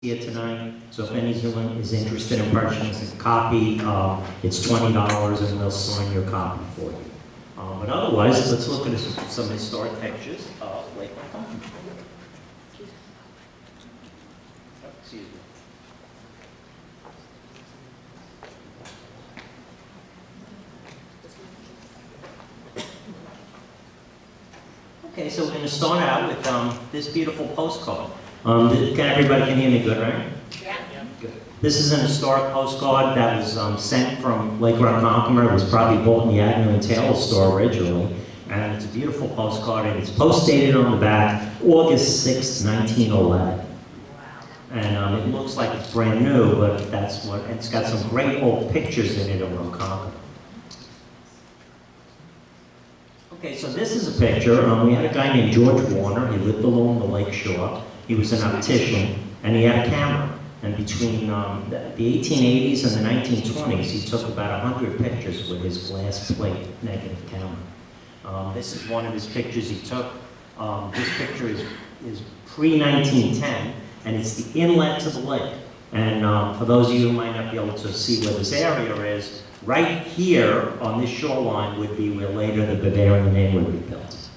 here tonight. So if anyone is interested in purchasing a copy, it's $20 and we'll sign your copy for you. But otherwise, let's look at some historic pictures of Lake Ronkonkoma. Excuse me. Okay, so we're going to start out with this beautiful postcard. Everybody can hear me good, right? Yeah. Good. This is an historic postcard that was sent from Lake Ronkonkoma. It was probably bought in the Agnew and Taylor store originally. And it's a beautiful postcard, and it's post-dated on the back, August 6, 1911. Wow. And it looks like it's brand new, but that's what, it's got some great old pictures in it of Ronkonkoma. Okay, so this is a picture. We had a guy named George Warner. He lived along the lake shore. He was an optician, and he had a camera. And between the 1880s and the 1920s, he took about 100 pictures with his glass plate negative camera. This is one of his pictures he took. This picture is pre-1910, and it's the inlet to the lake. And for those of you who might not be able to see where this area is, right here on this shoreline would be where later the Bavarian Inn would be built.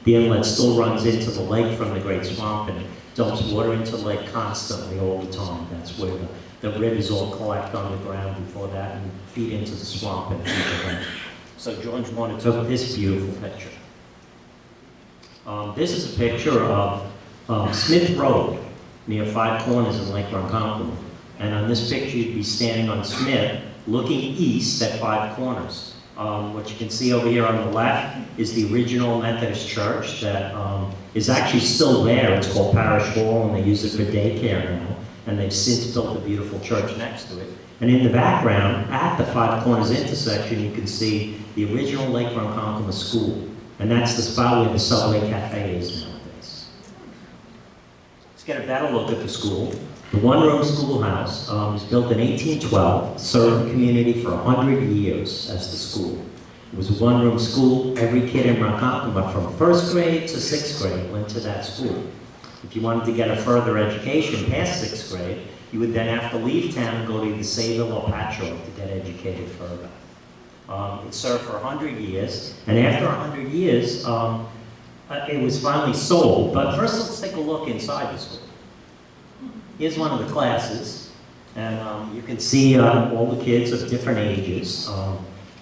The inlet still runs into the lake from the Great Swamp and dumps water into the lake constantly all the time. That's where the rivers all collect on the ground before that and feed into the swamp and feed the lake. So George Warner took this beautiful picture. This is a picture of Smith Road near Five Corners in Lake Ronkonkoma. And on this picture you'd be standing on Smith looking east at Five Corners. What you can see over here on the left is the original Methodist church that is actually still there. It's called Parish Hall, and they use it for daycare now. And they've since built a beautiful church next to it. And in the background, at the Five Corners intersection, you can see the original Lake Ronkonkoma School. And that's the spot where the Subway Cafe is nowadays. Let's get a better look at the school. The one-room schoolhouse was built in 1812, served the community for 100 years as the school. It was a one-room school. Every kid in Ronkonkoma from first grade to sixth grade went to that school. If you wanted to get a further education past sixth grade, you would then have to leave town and go to either Sayville or Patchogue to get educated further. It served for 100 years, and after 100 years, it was finally sold. But first, let's take a look inside the school. Here's one of the classes, and you can see all the kids of different ages.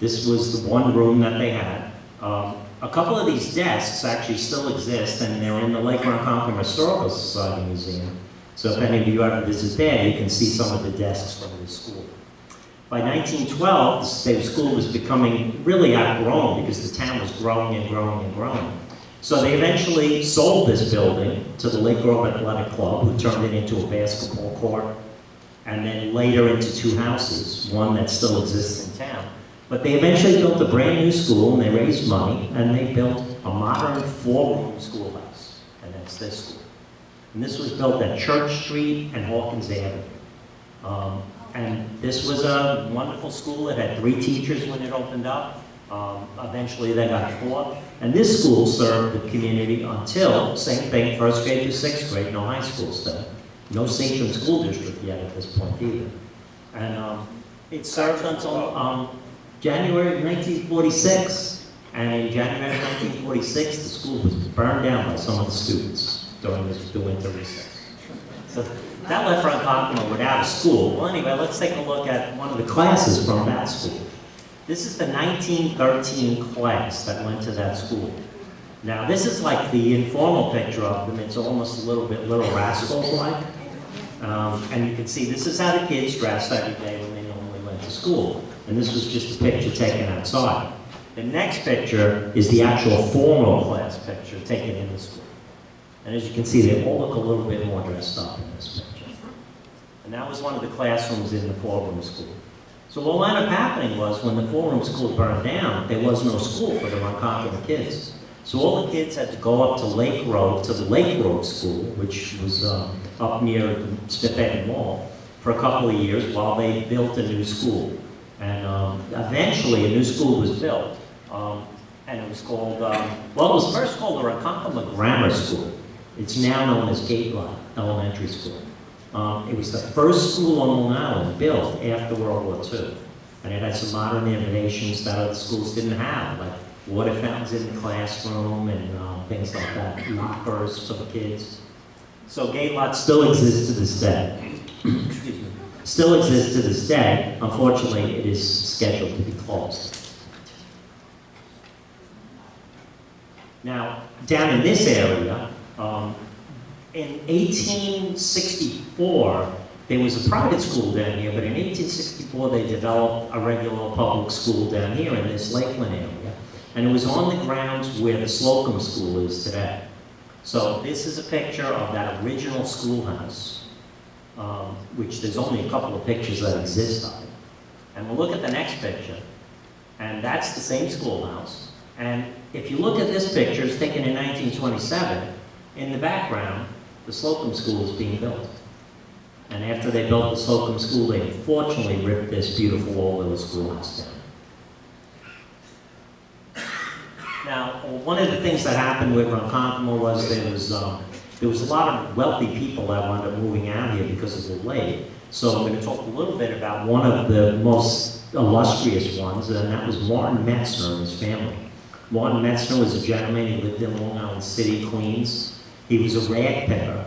This was the one room that they had. A couple of these desks actually still exist, and they're in the Lake Ronkonkoma Historical Society Museum. So if any of you ever visit there, you can see some of the desks from the school. By 1912, the state school was becoming really outgrown because the town was growing and growing and growing. So they eventually sold this building to the Lake Grove Athletic Club, who turned it into a basketball court, and then later into two houses, one that still exists in town. But they eventually built a brand new school, and they raised money, and they built a modern four-room schoolhouse, and that's this school. And this was built at Church Street and Hawkins Avenue. And this was a wonderful school. It had 3 teachers when it opened up. Eventually they got 4. And this school served the community until, same thing, first grade to sixth grade, no high school still. No Sachem School District yet at this point either. And it served until January of 1946. And in January of 1946, the school was burned down by some of the students during the winter recess. So that left Ronkonkoma without a school. Well, anyway, let's take a look at one of the classes from that school. This is the 1913 class that went to that school. Now, this is like the informal picture of them. It's almost a little bit Little Rascals-like. And you can see this is how the kids dressed every day when they normally went to school. And this was just a picture taken outside. The next picture is the actual formal class picture taken in the school. And as you can see, they all look a little bit more dressed up in this picture. And that was one of the classrooms in the four-room school. So what wound up happening was when the four-room school burned down, there was no school for the Ronkonkoma kids. So all the kids had to go up to Lake Road, to the Lake Road School, which was up near the Smith Haven Mall, for a couple of years while they built a new school. And eventually a new school was built. And it was called, well, it was first called the Ronkonkoma Grammar School. It's now known as Gateway Elementary School. It was the first school on Long Island built after World War II. And it had some modern innovations that other schools didn't have, like water fountains in the classroom and things like that, lockers for the kids. So gate lot still exists to this day. Excuse me. Still exists to this day. Unfortunately, it is scheduled to be closed. Now, down in this area, in 1864, there was a private school down here, but in 1864 they developed a regular public school down here in this Lakeland area. And it was on the grounds where the Slocum School is today. So this is a picture of that original schoolhouse, which there's only a couple of pictures that exist of it. And we'll look at the next picture, and that's the same schoolhouse. And if you look at this picture, it's taken in 1927, in the background, the Slocum School is being built. And after they built the Slocum School, they unfortunately ripped this beautiful old little schoolhouse down. Now, one of the things that happened with Ronkonkoma was there was a lot of wealthy people that wound up moving out here because of the lake. So I'm going to talk a little bit about one of the most illustrious ones, and that was Martin Metzner and his family. Martin Metzner was a gentleman. He lived in Long Island City, Queens. He was a rag picker.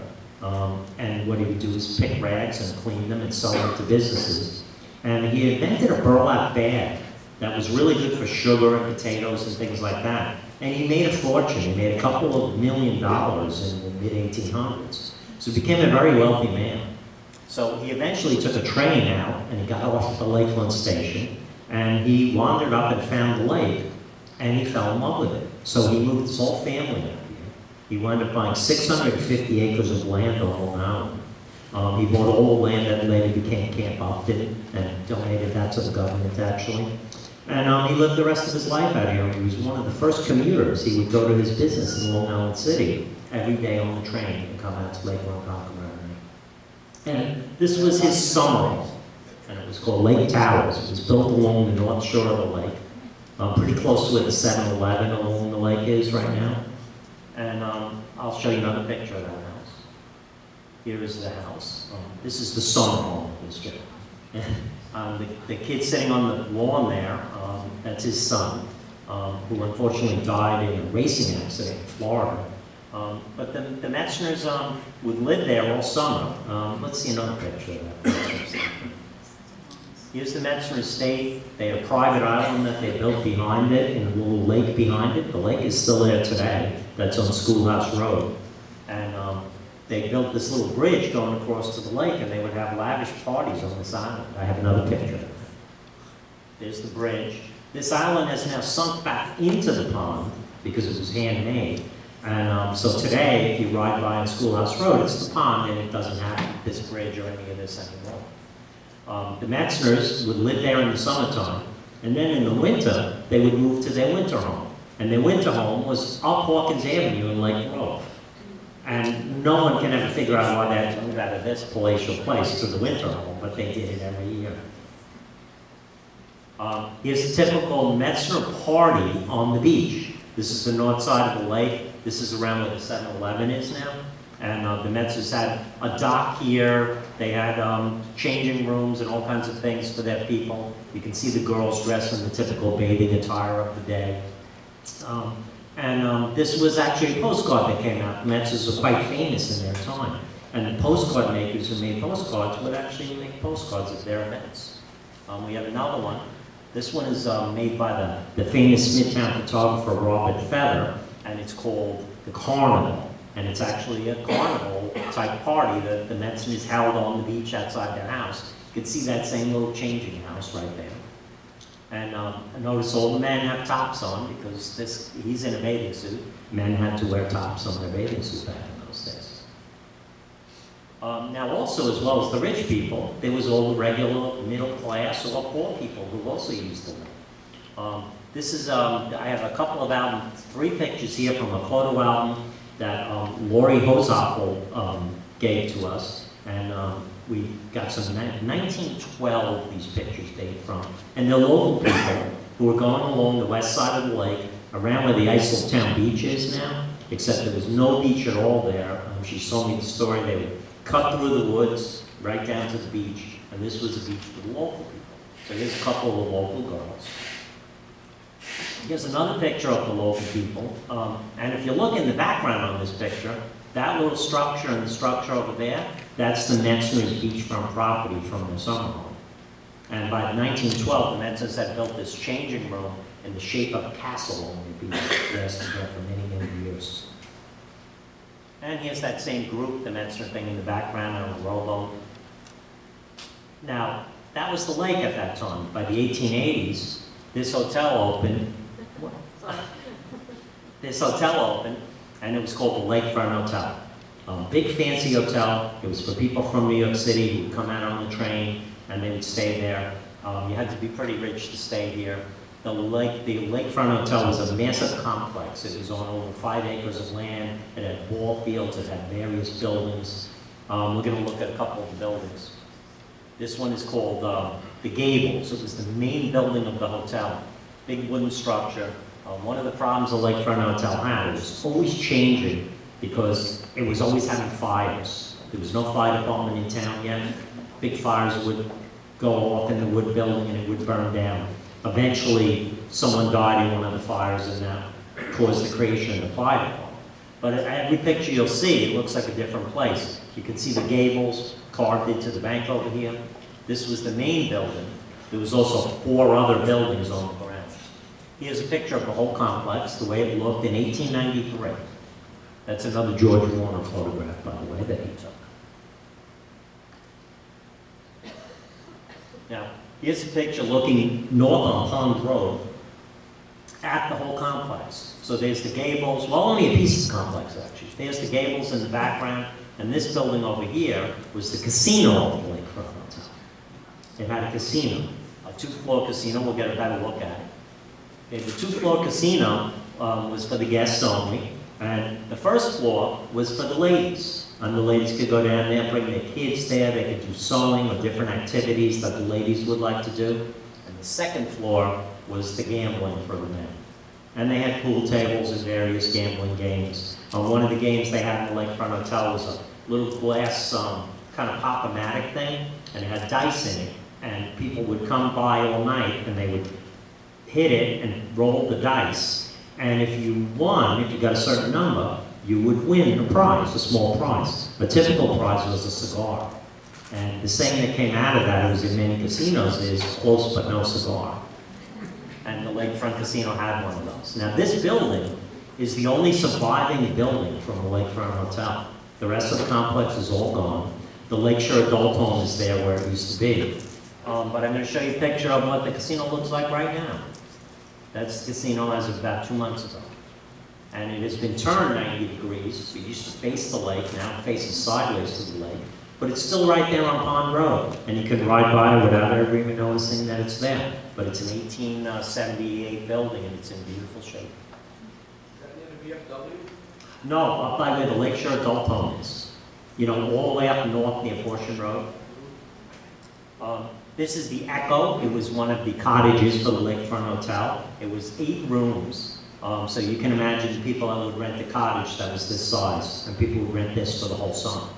And what he would do is pick rags and clean them and sell them to businesses. And he invented a burlap bag that was really good for sugar and potatoes and things like that. And he made a fortune. He made a couple of $1 million in the mid-1800s. So he became a very wealthy man. So he eventually took a train out and he got off at the Lakeland station and he wandered up and found the lake and he fell in love with it. So he moved his whole family out. He wound up buying 650 acres of land on Long Island. He bought all the land that later became Camp Upton and donated that to the government, actually. And he lived the rest of his life out here. He was one of the first commuters. He would go to his business in Long Island City every day on the train and come out to Lake Ronkonkoma. And this was his summer home, and it was called Lake Towers. It was built along the north shore of the lake, pretty close to where the 7-Eleven along the lake is right now. And I'll show you another picture of that house. Here is the house. This is the summer home of this gentleman. The kid sitting on the lawn there, that's his son, who unfortunately died in a racing accident in Florida. But the Metzners would live there all summer. Let's see another picture of that. Here's the Metzner estate. They had a private island that they built behind it, and a little lake behind it. The lake is still there today. That's on Schoolhouse Road. And they built this little bridge going across to the lake, and they would have lavish parties on this island. I have another picture. There's the bridge. This island has now sunk back into the pond because it was handmade. And so today, if you ride by on Schoolhouse Road, it's the pond, and it doesn't have this bridge or any of this anymore. The Metzners would live there in the summertime, and then in the winter, they would move to their winter home. And their winter home was up Hawkins Avenue in Lake Grove. And no one can ever figure out why they had to move out of this palatial place to the winter home, but they did it every year. Here's a typical Metzner party on the beach. This is the north side of the lake. This is around where the 7-Eleven is now. And the Metzers had a dock here. They had changing rooms and all kinds of things for their people. You can see the girls dressed in the typical bathing attire of the day. This was actually a postcard that came out. The Metzers were quite famous in their time. And the postcard makers who made postcards would actually make postcards at their events. We have another one. This one is made by the famous Smithtown photographer Robert Feather, and it's called The Carnival. And it's actually a carnival-type party that the Metzers held on the beach outside their house. You can see that same little changing house right there. And notice all the men have tops on because he's in a bathing suit. Men had to wear tops on their bathing suit back in those days. Now also, as well as the rich people, there was all the regular middle class or poor people who also used the lake. This is, I have a couple of albums, 3 pictures here from a photo album that Lori Hosapple gave to us, and we got some 1912 these pictures date from, and they're local people who were going along the west side of the lake, around where the Isletown Beach is now, except there was no beach at all there. She told me the story. cut through the woods, right down to the beach, and this was the beach for the local people. So here's a couple of the local girls. Here's another picture of the local people, and if you look in the background on this picture, that little structure and the structure over there, that's the Metzner's beachfront property from their summer home. And by 1912, the Metzners had built this changing room in the shape of a castle on the beach. It lasted there for many, many years. And here's that same group, the Metzner thing in the background on a rowboat. Now, that was the lake at that time. By the 1880s, this hotel opened. This hotel opened, and it was called the Lakefront Hotel. Big fancy hotel. It was for people from New York City who would come out on the train and they would stay there. You had to be pretty rich to stay here. The Lakefront Hotel was a massive complex. It was on over 5 acres of land. It had ball fields. It had various buildings. We're going to look at a couple of the buildings. This one is called the Gables. It was the main building of the hotel. Big wooden structure. One of the problems the Lakefront Hotel had, it was always changing because it was always having fires. There was no fire department in town yet. Big fires would go off in the wood building and it would burn down. Eventually, someone died in one of the fires and that caused the creation of the fire department. But every picture you'll see, it looks like a different place. You can see the gables carved into the bank over here. This was the main building. There was also 4 other buildings on the ground. Here's a picture of the whole complex, the way it looked in 1893. That's another George Warner photograph, by the way, that he took. Now, here's a picture looking north on Pond Road at the whole complex. So there's the gables, well, only a piece of the complex, actually. There's the gables in the background, and this building over here was the casino of the Lakefront Hotel. It had a casino, a 2-floor casino. We'll get a better look at it. Okay, the 2-floor casino was for the guests only, and the first floor was for the ladies. And the ladies could go down there, bring their kids there, they could do sewing or different activities that the ladies would like to do. And the second floor was the gambling for the men. And they had pool tables and various gambling games. One of the games they had in the Lakefront Hotel was a little glass kind of pop-o-matic thing, and it had dice in it. And people would come by all night and they would hit it and roll the dice. And if you won, if you got a certain number, you would win a prize, a small prize. A typical prize was a cigar. And the saying that came out of that, it was in many casinos, is close but no cigar. And the Lakefront Casino had one of those. Now this building is the only surviving building from the Lakefront Hotel. The rest of the complex is all gone. The Lakeshore Adult Home is there where it used to be. But I'm going to show you a picture of what the casino looks like right now. That's the casino as of about 2 months ago. And it has been turned 90 degrees. It used to face the lake, now it faces sideways to the lake. But it's still right there on Pond Road. And you can ride by it without ever even noticing that it's there. But it's an 1878 building and it's in beautiful shape. Is that near the VFW? No, up by where the Lakeshore Adult Home is. You know, all the way up north near Portion Road. This is the Echo. It was one of the cottages for the Lakefront Hotel. It was 8 rooms. So you can imagine people that would rent a cottage that was this size, and people would rent this for the whole summer.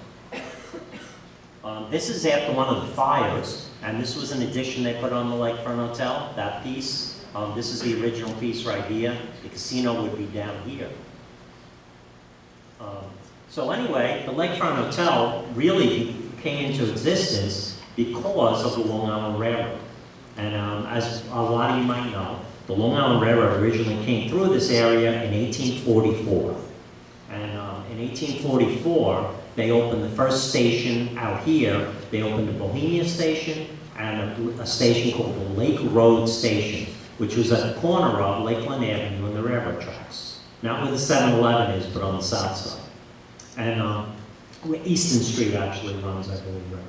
This is after one of the fires, and this was an addition they put on the Lakefront Hotel, that piece. This is the original piece right here. The casino would be down here. So anyway, the Lakefront Hotel really came into existence because of the Long Island Railroad. And as a lot of you might know, the Long Island Railroad originally came through this area in 1844. And in 1844, they opened the first station out here. They opened the Bohemia Station and a station called the Lake Road Station, which was at the corner of Lakeland Avenue and the railroad tracks. Not where the 7-Eleven is, but on the south side. And where Easton Street actually runs, I believe, right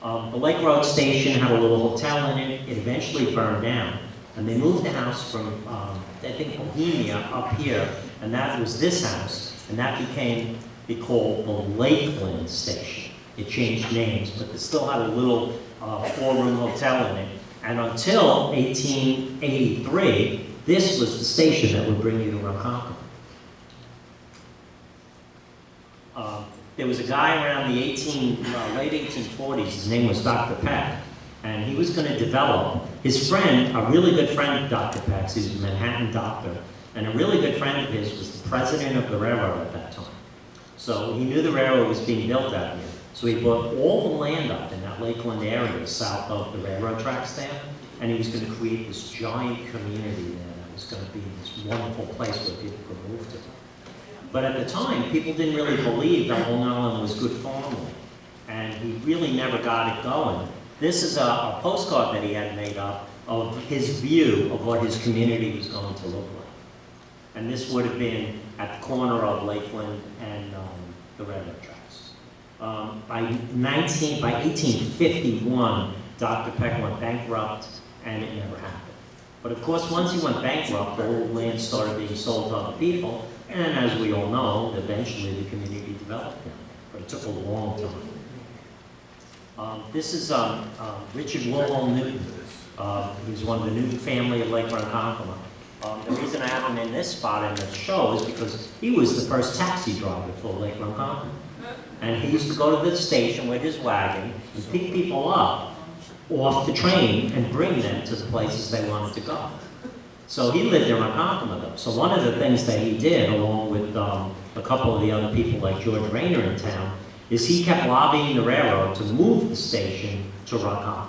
now. The Lake Road Station had a little hotel in it. It eventually burned down. And they moved the house from, I think, Bohemia up here, and that was this house, and that became called the Lakeland Station. It changed names, but it still had a little 4-room hotel in it. And until 1883, this was the station that would bring you to Ronkonkoma. there was a guy around the late 1840s, his name was Dr. Peck, and he was going to develop, his friend, a really good friend of Dr. Peck's, he was a Manhattan doctor, and a really good friend of his was the president of the railroad at that time. So he knew the railroad was being built out here. So he bought all the land up in that Lakeland area south of the railroad tracks there, and he was going to create this giant community there that was going to be this wonderful place where people could move to. But at the time, people didn't really believe that Long Island was good farmland, and he really never got it going. This is a postcard that he had made up of his view of what his community was going to look like. And this would have been at the corner of Lakeland and the railroad tracks. By 1851, Dr. Peck went bankrupt, and it never happened. But of course, once he went bankrupt, the whole land started being sold to other people, and as we all know, eventually the community developed down there. But it took a long time. This is Richard Wilhelm Newton. He was one of the Newton family of Lake Ronkonkoma. The reason I have him in this spot in the show is because he was the first taxi driver for Lake Ronkonkoma. And he used to go to the station with his wagon and pick people up off the train and bring them to the places they wanted to go. So he lived in Ronkonkoma though. So one of the things that he did, along with a couple of the other people like George Rayner in town, is he kept lobbying the railroad to move the station to Ronkonkoma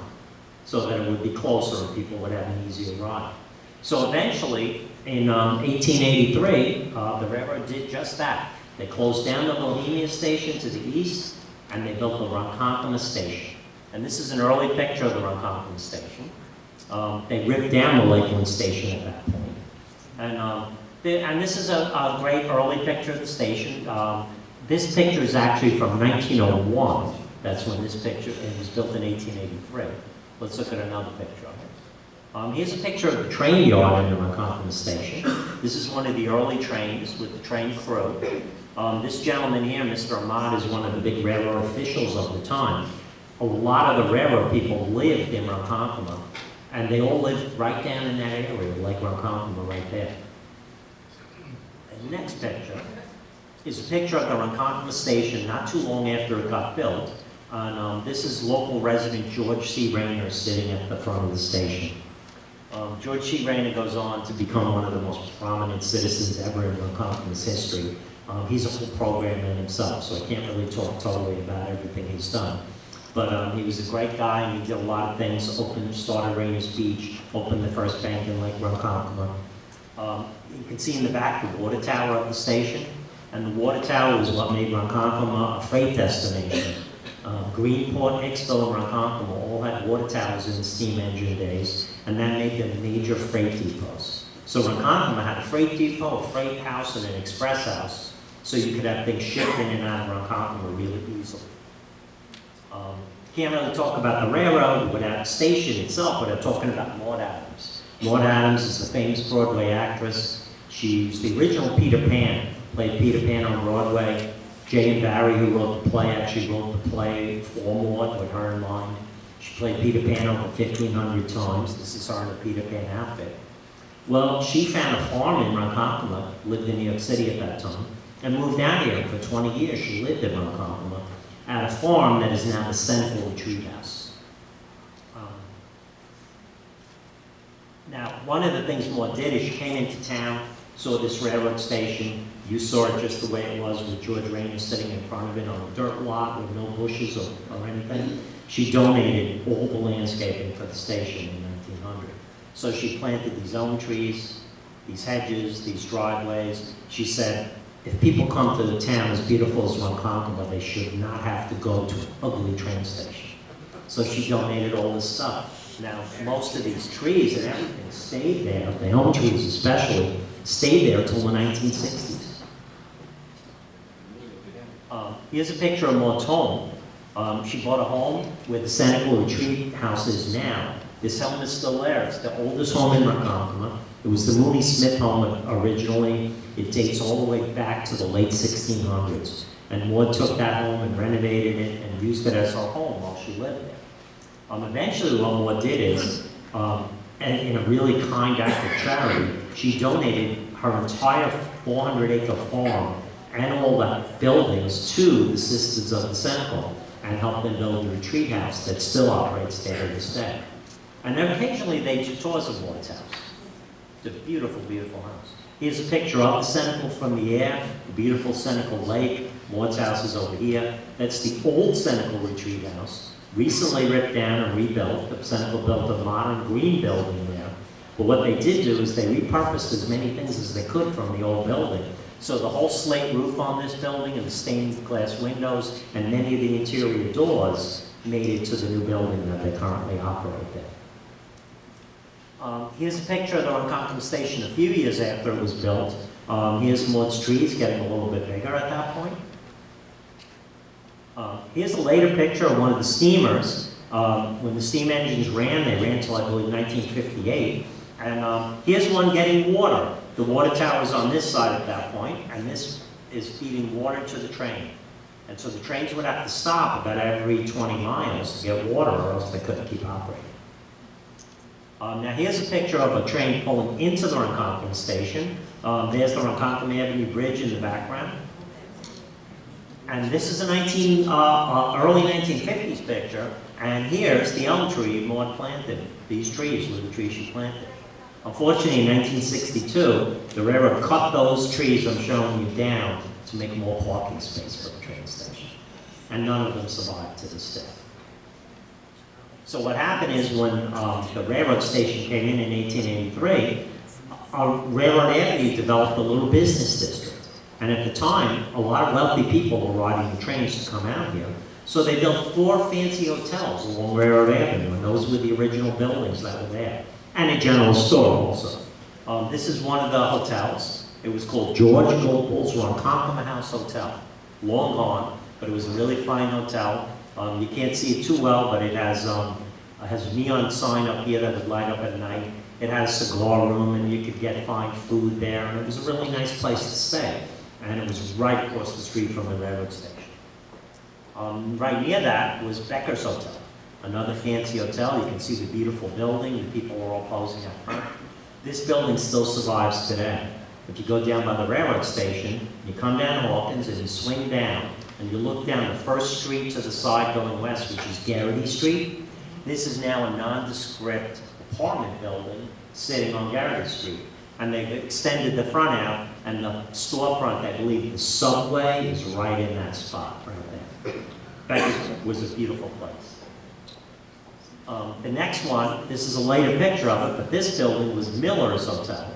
so that it would be closer and people would have an easier ride. So eventually, in 1883, the railroad did just that. They closed down the Bohemia station to the east, and they built the Ronkonkoma station. And this is an early picture of the Ronkonkoma station. They ripped down the Lakeland station at that point. And this is a great early picture of the station. This picture is actually from 1901. That's when this picture, it was built in 1883. Let's look at another picture of it. Here's a picture of the train yard in the Ronkonkoma station. This is one of the early trains with the train crew. This gentleman here, Mr. Ahmad, is one of the big railroad officials of the time. A lot of the railroad people lived in Ronkonkoma, and they all lived right down in that area, like Ronkonkoma right there. The next picture is a picture of the Ronkonkoma station not too long after it got built. And this is local resident George C. Rayner sitting at the front of the station. George C. Rayner goes on to become one of the most prominent citizens ever in Ronkonkoma's history. He's a whole program in himself, so I can't really talk totally about everything he's done. But he was a great guy, and he did a lot of things. Started Rayners Beach, opened the first bank in Lake Ronkonkoma. You can see in the back the water tower of the station, and the water tower is what made Ronkonkoma a freight destination. Greenport, Hicksville, and Ronkonkoma all had water towers in the steam engine days, and that made them major freight depots. So Ronkonkoma had a freight depot, a freight house, and an express house, so you could have things shipped in and out of Ronkonkoma really easily. Can't really talk about the railroad without the station itself, but I'm talking about Maud Adams. Maud Adams is a famous Broadway actress. She's the original Peter Pan, played Peter Pan on Broadway. Jay and Barry, who wrote the play, actually wrote the play for Maud with her in mind. She played Peter Pan over 1,500 times. This is her in a Peter Pan outfit. Well, she found a farm in Ronkonkoma, lived in New York City at that time, and moved out here. For 20 years, she lived in Ronkonkoma at a farm that is now the Central Retreat House. Now, one of the things Maud did is she came into town, saw this railroad station. You saw it just the way it was with George Rayner sitting in front of it on a dirt lot with no bushes or anything. She donated all the landscaping for the station in 1900. So she planted these elm trees, these hedges, these driveways. She said, if people come to the town as beautiful as Ronkonkoma, they should not have to go to an ugly train station. So she donated all this stuff. Now, most of these trees and everything stayed there, the elm trees especially, stayed there until the 1960s. Here's a picture of Maud's home. She bought a home where the Senecal Retreat House is now. This home is still there. It's the oldest home in Ronkonkoma. It was the Mooney Smith home originally. It dates all the way back to the late 1600s. And Maud took that home and renovated it and used it as her home while she lived there. Eventually what Maud did is, in a really kind act of charity, she donated her entire 400-acre farm and all the buildings to the Sisters of the Senecal and helped them build the retreat house that still operates there to this day. And then occasionally they do tours of Maud's house. It's a beautiful, beautiful house. Here's a picture of the Senecal from the air, the beautiful Senecal Lake. Maud's house is over here. That's the old Senecal retreat house, recently ripped down and rebuilt. The Senecal built a modern green building there. But what they did do is they repurposed as many things as they could from the old building. So the whole slate roof on this building and the stained glass windows and many of the interior doors made it to the new building that they currently operate in. Here's a picture of the Ronkonkoma station a few years after it was built. Here's Maud's trees getting a little bit bigger at that point. Here's a later picture of one of the steamers. When the steam engines ran, they ran till I believe 1958. And here's one getting water. The water tower is on this side at that point, and this is feeding water to the train. And so the trains would have to stop about every 20 miles to get water, or else they couldn't keep operating. Now here's a picture of a train pulling into the Ronkonkoma station. There's the Ronkonkoma Avenue Bridge in the background. And this is a early 1950s picture, and here's the elm tree Maud planted. These trees were the trees she planted. Unfortunately, in 1962, the railroad cut those trees I'm showing you down to make more parking space for the train station. And none of them survived to this day. So what happened is when the railroad station came in 1883, Railroad Avenue developed a little business district. And at the time, a lot of wealthy people were riding the trains to come out here. So they built 4 fancy hotels along Railroad Avenue, and those were the original buildings that were there. And a general store also. This is one of the hotels. It was called George Gopal's Ronkonkoma House Hotel. Long gone, but it was a really fine hotel. You can't see it too well, but it has a neon sign up here that would light up at night. It had a cigar room, and you could get fine food there, and it was a really nice place to stay. And it was right across the street from the railroad station. Right near that was Becker's Hotel, another fancy hotel. You can see the beautiful building. The people are all posing out front. This building still survives today. If you go down by the railroad station, you come down Hawkins and you swing down, and you look down the first street to the side going west, which is Garrity Street. This is now a nondescript apartment building sitting on Garrity Street. And they've extended the front out, and the storefront, I believe the Subway, is right in that spot, right there. That was a beautiful place. The next one, this is a later picture of it, but this building was Miller's Hotel,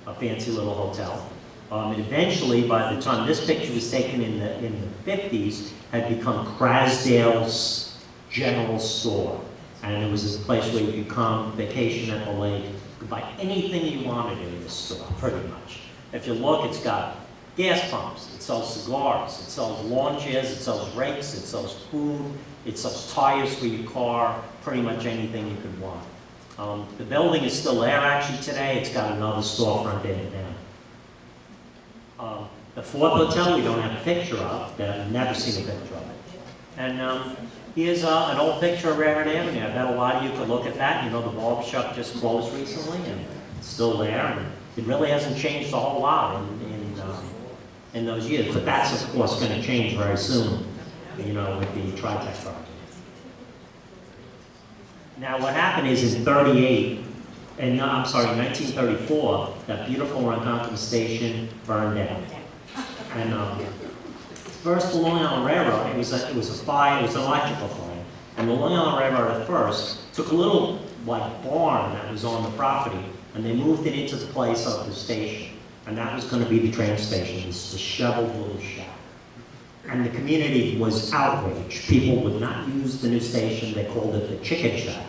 a fancy little hotel. It eventually, by the time this picture was taken in the 50s, had become Crasdale's General Store. And it was a place where you could come, vacation at the lake, you could buy anything you wanted in this store, pretty much. If you look, it's got gas pumps, it sells cigars, it sells lawn chairs, it sells rakes, it sells food, it sells tires for your car, pretty much anything you could want. The building is still there actually today. It's got another storefront in it now. The fourth hotel we don't have a picture of. I've never seen a picture of it. And here's an old picture of Railroad Avenue. I bet a lot of you could look at that. You know, the barber shop just closed recently, and it's still there. And it really hasn't changed a whole lot in those years. But that's, of course, going to change very soon, you know, with the Tri-Tech project. Now, what happened is in 1934, that beautiful Ronkonkoma station burned down. And first, the Long Island Railroad, it was a fire, it was an electrical fire. And the Long Island Railroad at first took a little like barn that was on the property, and they moved it into the place of the station. And that was going to be the train station, this disheveled little shack. And the community was outraged. People would not use the new station. They called it the chicken shack.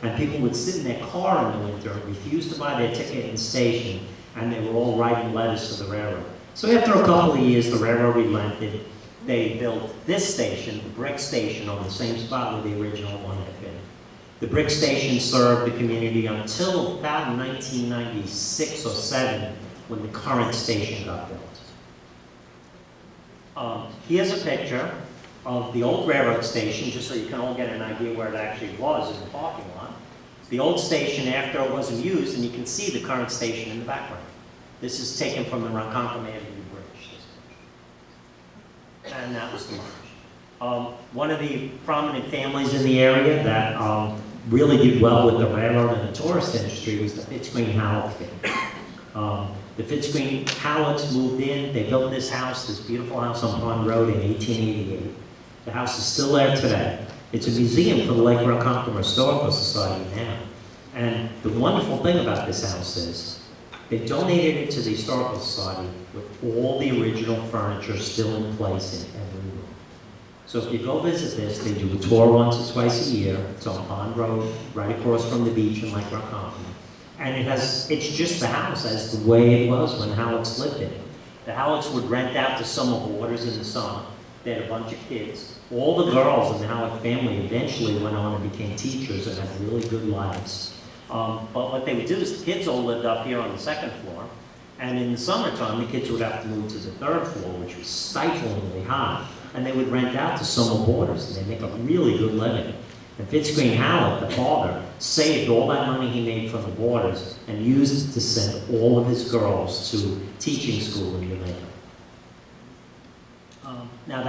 And people would sit in their car in the winter and refuse to buy their ticket in the station, and they were all writing letters to the railroad. So after a couple of years, the railroad relented. They built this station, the brick station, on the same spot where the original one had been. The brick station served the community until about 1996 or 7, when the current station got built. Here's a picture of the old railroad station, just so you can all get an idea where it actually was in the parking lot. The old station after it wasn't used, and you can see the current station in the background. This is taken from the Ronkonkoma Avenue Bridge. and that was the merge. One of the prominent families in the area that really did well with the railroad and the tourist industry was the Fitzgreen-Halleck family. The Fitzgreen-Hallecks moved in, they built this house, this beautiful house on Pond Road in 1888. The house is still there today. It's a museum for the Lake Ronkonkoma Historical Society now. And the wonderful thing about this house is, they donated it to the Historical Society with all the original furniture still in place in every room. So if you go visit this, they do a tour once or twice a year. It's on Pond Road, right across from the beach in Lake Ronkonkoma. And it's just the house as the way it was when Hallecks lived in it. The Hallecks would rent out to summer boarders in the summer. They had a bunch of kids. All the girls in the Halleck family eventually went on and became teachers and had really good lives. But what they would do is the kids all lived up here on the second floor, and in the summertime the kids would have to move to the third floor, which was stiflingly hot, and they would rent out to summer boarders, and they'd make a really good living. And Fitzgreen-Halleck, the father, saved all that money he made from the boarders and used it to send all of his girls to teaching school in Jamaica. Now,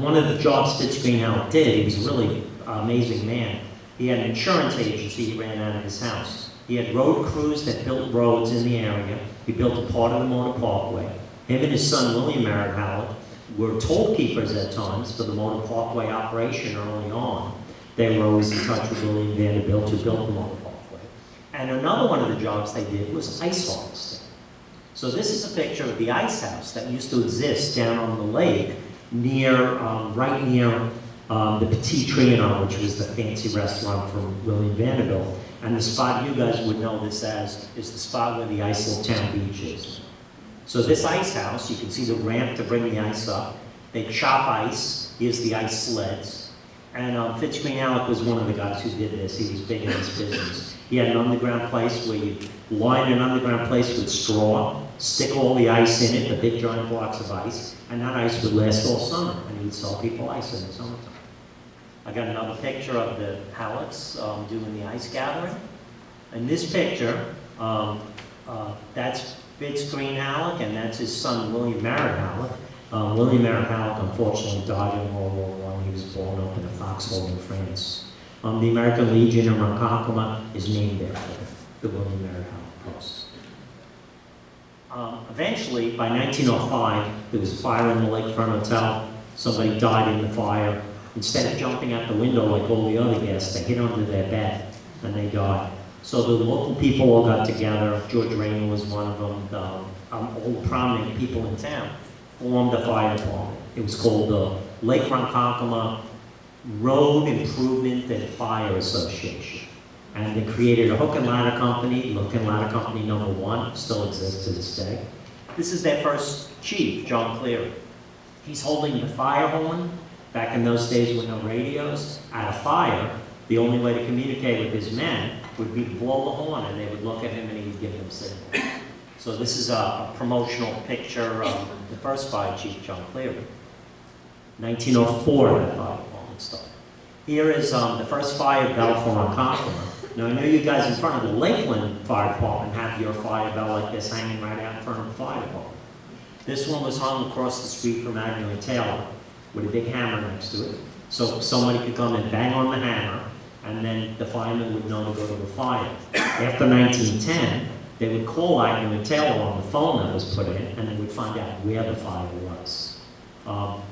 one of the jobs Fitzgreen-Halleck did, he was a really amazing man. He had an insurance agency he ran out of his house. He had road crews that built roads in the area. He built a part of the motor parkway. Him and his son, William Merritt Halleck, were toll keepers at times for the motor parkway operation early on. They were always in touch with William Vanderbilt, who built the motor parkway. And another one of the jobs they did was ice harvesting. So this is a picture of the ice house that used to exist down on the lake, right near the Petit Trianon, which was the fancy restaurant from William Vanderbilt. And the spot you guys would know this as is the spot where the Islip Town Beach is. So this ice house, you can see the ramp to bring the ice up. They chop ice. Here's the ice sleds. And Fitzgreen-Halleck was one of the guys who did this. He was big in this business. He had an underground place where you line an underground place with straw, stick all the ice in it, the big giant blocks of ice, and that ice would last all summer, and he would sell people ice in the summertime. I got another picture of the Hallecks doing the ice gathering. In this picture, that's Fitzgreen-Halleck, and that's his son, William Merritt Halleck. William Merritt Halleck unfortunately died in World War I. He was blown up in a foxhole in France. The American Legion in Ronkonkoma is named after the William Merritt Halleck Post. Eventually, by 1905, there was a fire in the Lakefront Hotel. Somebody died in the fire. Instead of jumping out the window like all the other guests, they hid under their bed and they died. So the local people all got together. George Rainer was one of them. All the prominent people in town formed a fire department. It was called the Lake Ronkonkoma Road Improvement and Fire Association. And they created a hook and ladder company. Hook and ladder company number 1 still exists to this day. This is their first chief, John Cleary. He's holding the fire horn. Back in those days with no radios, at a fire, the only way to communicate with his men would be to blow the horn, and they would look at him and he would give them signal. So this is a promotional picture of the first fire chief, John Cleary. 1904, that fire department started. Here is the first fire bell for Ronkonkoma. Now I know you guys in front of the Lakeland Fire Department have your fire bell like this hanging right out in front of the fire department. This one was hung across the street from Avenue and Taylor, with a big hammer next to it. So somebody could come and bang on the hammer, and then the fireman would know to go to the fire. After 1910, they would call Eileen and Taylor on the phone that was put in, and they would find out where the fire was.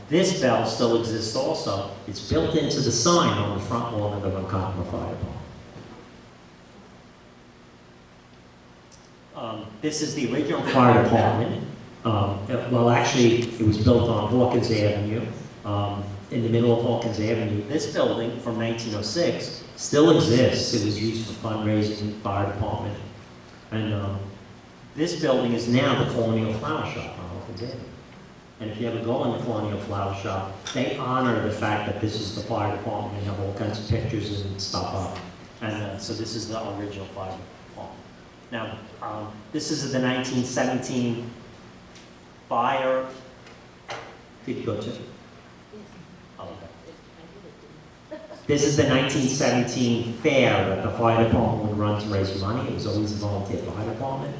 This bell still exists also. It's built into the sign on the front lawn of the Ronkonkoma Fire Department. This is the original fire department. Well, actually, it was built on Hawkins Avenue. In the middle of Hawkins Avenue. This building from 1906 still exists. It was used for fundraising, fire department. And this building is now the Colonial Flower Shop on Hawkins Avenue. And if you ever go in the Colonial Flower Shop, they honor the fact that this is the fire department and have all kinds of pictures and stuff up. And so this is the original fire department. Now, this is the 1917 fire. Did you go to? This is the 1917 fair that the fire department would run to raise money. It was always a volunteer fire department.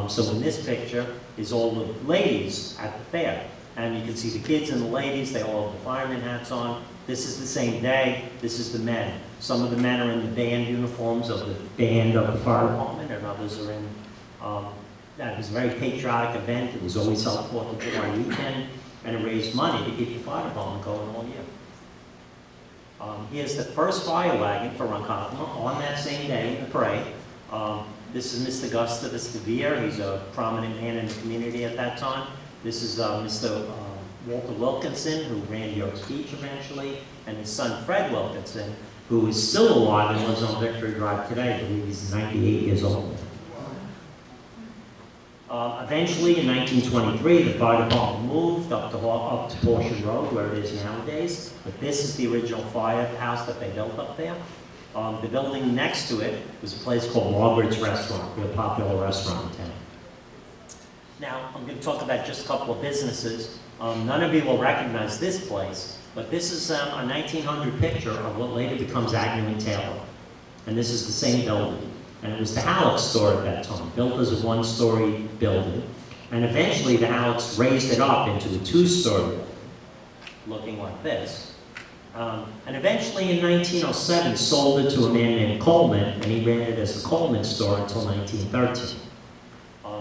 So in this picture is all the ladies at the fair. And you can see the kids and the ladies, they all have the fireman hats on. This is the same day, this is the men. Some of the men are in the band uniforms of the band of the fire department, and others are in, that was a very patriotic event. It was always held 4th of July weekend, and it raised money to keep the fire department going all year. Here's the first fire wagon for Ronkonkoma on that same day in the parade. This is Mr. Gustavus DeVere. He's a prominent man in the community at that time. This is Mr. Walter Wilkinson, who ran York's Beach eventually, and his son Fred Wilkinson, who is still alive and lives on Victory Drive today. I believe he's 98 years old. Eventually, in 1923, the fire department moved up to Portion Road, where it is nowadays. But this is the original firehouse that they built up there. The building next to it was a place called Margaret's Restaurant, a real popular restaurant in town. Now, I'm going to talk about just a couple of businesses. None of you will recognize this place, but this is a 1900 picture of what later becomes Agnew and Taylor. And this is the same building. And it was the Halleck store at that time, built as a one-story building. And eventually the Hallecks raised it up into a two-story building, looking like this. And eventually in 1907 sold it to a man named Coleman, and he ran it as the Coleman store until 1913.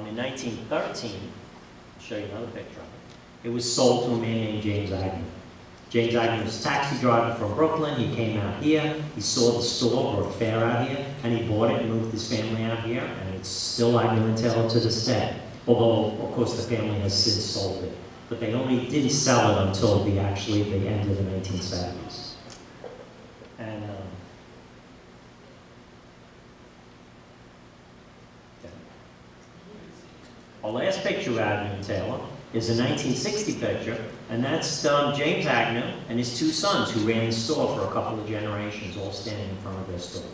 In 1913, I'll show you another picture of it, it was sold to a man named James Agnew. James Agnew was a taxi driver from Brooklyn. He came out here, he saw the store, brought fare out here, and he bought it and moved his family out here, and it's still Agnew and Taylor to this day. Although, of course, the family has since sold it. But they only didn't sell it until the end of the 1970s. And our last picture of Agnew and Taylor is a 1960 picture, and that's James Agnew and his two sons who ran the store for a couple of generations, all standing in front of their store.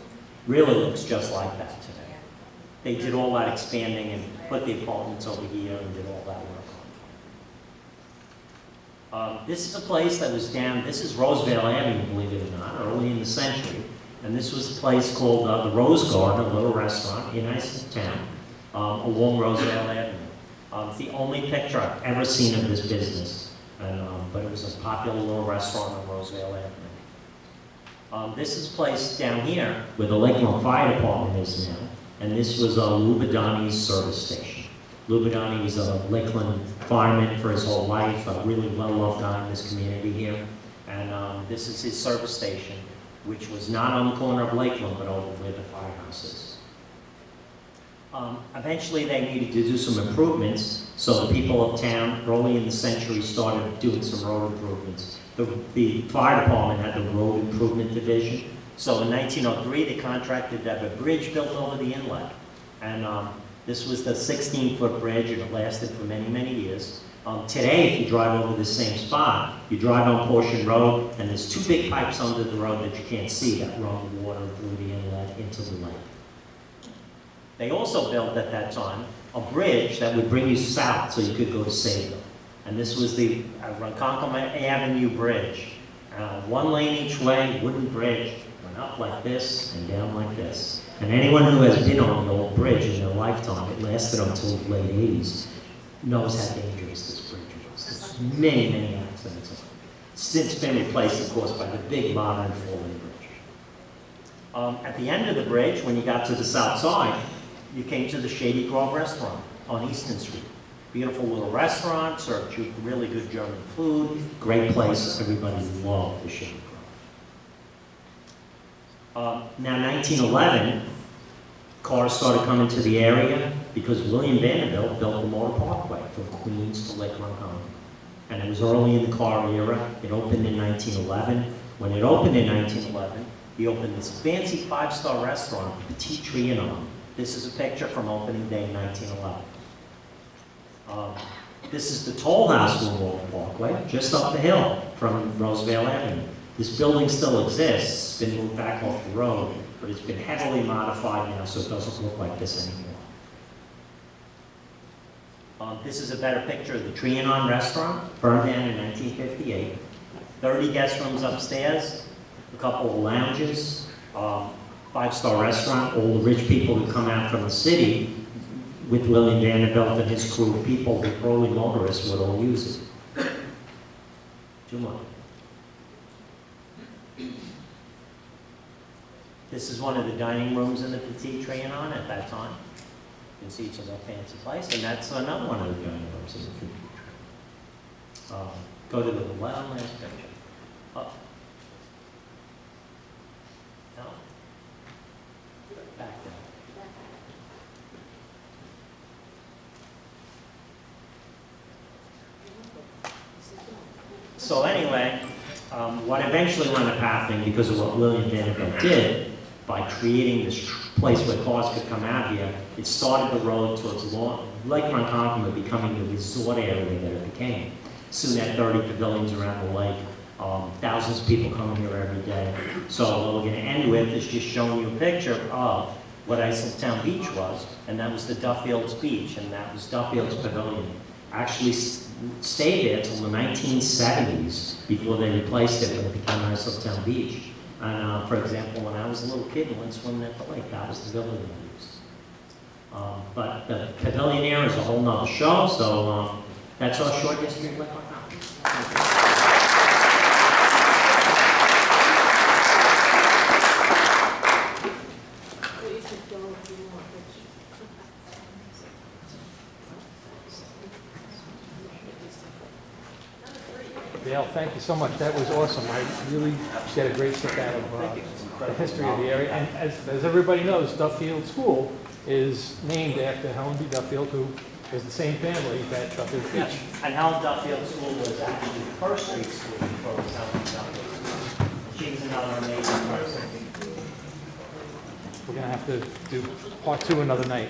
Really looks just like that today. They did all that expanding and put the apartments over here and did all that work. This is a place that was down, this is Roseville Avenue, believe it or not, early in the century. And this was a place called the Rose Garden, a little restaurant in Town, along Roseville Avenue. It's the only picture I've ever seen of this business, but it was a popular little restaurant on Roseville Avenue. This is a place down here where the Lakeland Fire Department is now, and this was Lou Badani's service station. Lou Badani was a Lakeland fireman for his whole life, a really well-loved guy in this community here, and this is his service station, which was not on the corner of Lakeland, but over where the firehouse is. Eventually they needed to do some improvements, so the people of town early in the century started doing some road improvements. The fire department had the road improvement division, so in 1903 they contracted to have a bridge built over the inlet. And this was the 16-foot bridge, and it lasted for many, many years. Today, if you drive over the same spot, you drive on Portion Road, and there's two big pipes under the road that you can't see that run water through the inlet into the lake. They also built at that time a bridge that would bring you south so you could go to Sago. And this was the Ronkonkoma Avenue Bridge. One lane each way, wooden bridge, went up like this and down like this. And anyone who has been on the old bridge in their lifetime, it lasted until the late 80s, knows how dangerous this bridge was. There's many, many accidents. It's since been replaced, of course, by the big modern four-lane bridge. At the end of the bridge, when you got to the south side, you came to the Shady Grove restaurant on Easton Street. Beautiful little restaurant, served you really good German food, great place, everybody loved the Shady Grove. Now 1911, cars started coming to the area because William Vanderbilt built the Motor Parkway from Queens to Lake Ronkonkoma. And it was early in the car era. It opened in 1911. When it opened in 1911, he opened this fancy five-star restaurant, Petit Trianon. This is a picture from opening day in 1911. This is the toll house for Motor Parkway, just up the hill from Roseville Avenue. This building still exists. It's been moved back off the road, but it's been heavily modified now, so it doesn't look like this anymore. This is a better picture of the Trianon restaurant, burned down in 1958. 30 guest rooms upstairs, a couple of lounges, five-star restaurant. All the rich people who come out from the city with William Vanderbilt and his crew of people, the early motorists, would all use it. 2 more. This is one of the dining rooms in the Petit Trianon at that time. You can see it's a real fancy place, and that's another one of the dining rooms in the Petit Trianon. Go to the last picture. Up. No. Back down. So anyway, what eventually wound up happening, because of what William Panico did, by creating this place where cars could come out here, it started the road towards Lake Ronkonkoma becoming the resort area that it became. Soon had 30 pavilions around the lake, thousands of people coming here every day. So what we're going to end with is just showing you a picture of what Isletown Beach was, and that was the Duffields Beach, and that was Duffields Pavilion. Actually stayed there until the 1970s before they replaced it when it became Isletown Beach. And for example, when I was a little kid and went swimming at the lake, that was the pavilion I used. But the pavilion here is a whole nother show, so that's our short history of Lake Ronkonkoma. Dale, thank you so much. That was awesome. I really get a great kick out of the history of the area. And as everybody knows, Duffield School is named after Helen B. Duffield, who is the same family that Duffield Beach. Yeah. And Helen Duffield School was actually the first street school before it was Helen Duffield School. She was another amazing person. We're going to have to do part 2 another night.